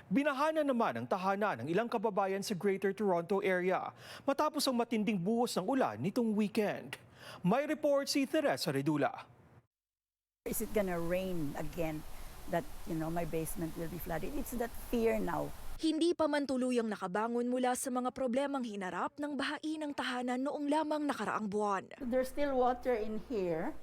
Binahanan naman ang tahanan ng ilang kababayan sa Greater Toronto Area matapos ang matinding buhos ng ulan nitong weekend. May report si Teresa Redula. Is it gonna rain again that, my basement will be flooded? It's that fear now. Hindi pa man tuluyang nakabangon mula sa mga problemang hinarap ng bahain ng tahanan noong lamang nakaraang buwan. There's still water in here.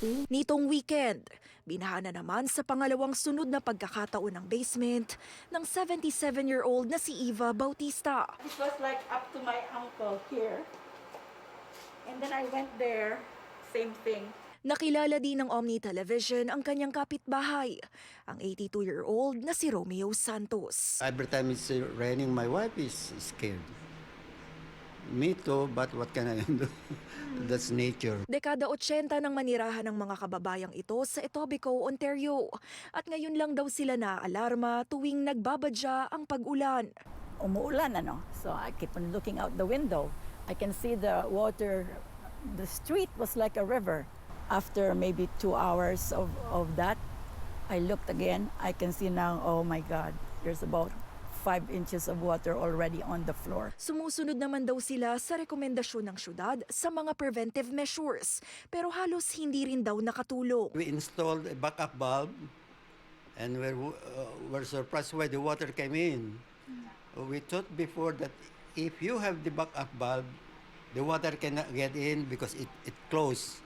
See? Nitong weekend, binaha na naman sa pangalawang sunod na pagkakataon ng basement ng 77-year-old na si Eva Bautista. It was like up to my ankle here. And then I went there, same thing. Nakilala din ng Omni Television ang kanyang kapitbahay, ang 82-year-old na si Romeo Santos. Every time it's raining, my wife is scared. Me too, but what can I do? That's nature. Dekada 80 nang manirahan ng mga kababayang ito sa Etobicoke, Ontario. At ngayon lang daw sila naaalarma tuwing nagbabadya ang pag-ulan. Umuulan, So I keep on looking out the window. I can see the water. The street was like a river. After maybe 2 hours of that, I looked again. I can see now, oh my God, there's about 5 inches of water already on the floor. Sumusunod naman daw sila sa rekomendasyon ng syudad sa mga preventive measures, pero halos hindi rin daw nakatulong. We installed a backup bulb and we're surprised why the water came in. We thought before that if you have the backup bulb, the water cannot get in because it closed.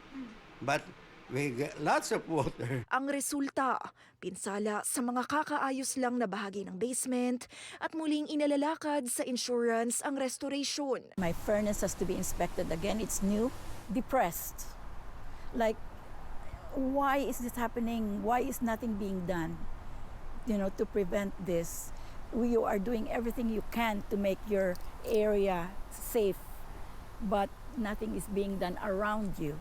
But we get lots of water. Ang resulta, pinsala sa mga kakaayos lang na bahagi ng basement at muling inalalakad sa insurance ang restoration. My furnace has to be inspected again. It's new, depressed. Like, why is this happening? Why is nothing being done, to prevent this? You are doing everything you can to make your area safe, but nothing is being done around you.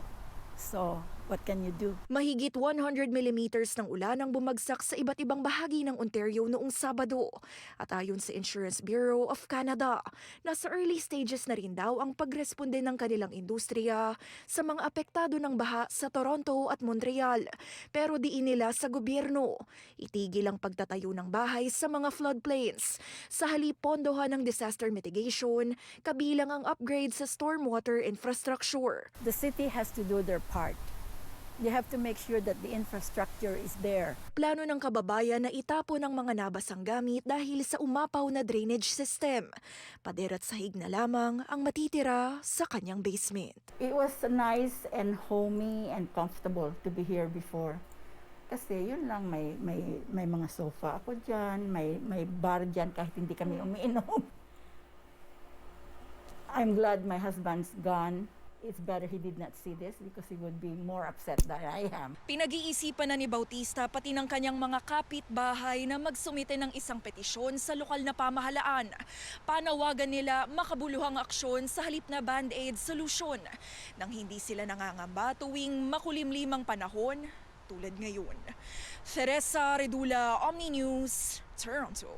So, what can you do? Mahigit 100 millimeters ng ulan ang bumagsak sa iba't ibang bahagi ng Ontario noong Sabado. At ayon sa Insurance Bureau of Canada, nasa early stages na rin daw ang pagresponde ng kanilang industriya sa mga apektado ng baha sa Toronto at Montreal. Pero diin nila sa gobyerno, itigil ang pagtatayo ng bahay sa mga floodplains. Sa halip pondohan ng disaster mitigation, kabilang ang upgrade sa stormwater infrastructure. The city has to do their part. You have to make sure that the infrastructure is there. Plano ng kababayan na itapon ang mga nabasang gamit dahil sa umapaw na drainage system. Pader at sahig na lamang ang matitira sa kanyang basement. It was nice and homey and comfortable to be here before. Kasi yun lang, may mga sofa ako dyan, may bar dyan kahit hindi kami umiinom. I'm glad my husband's gone. It's better he did not see this because he would be more upset than I am. Pinag-iisipan na ni Bautista pati ng kanyang mga kapitbahay na magsumite ng isang petisyon sa lokal na pamahalaan. Panawagan nila makabuluhang aksyon sa halip na band-aid solution nang hindi sila nangangamba tuwing makulimlimang panahon tulad ngayon. Teresa Redula, Omni News, Toronto.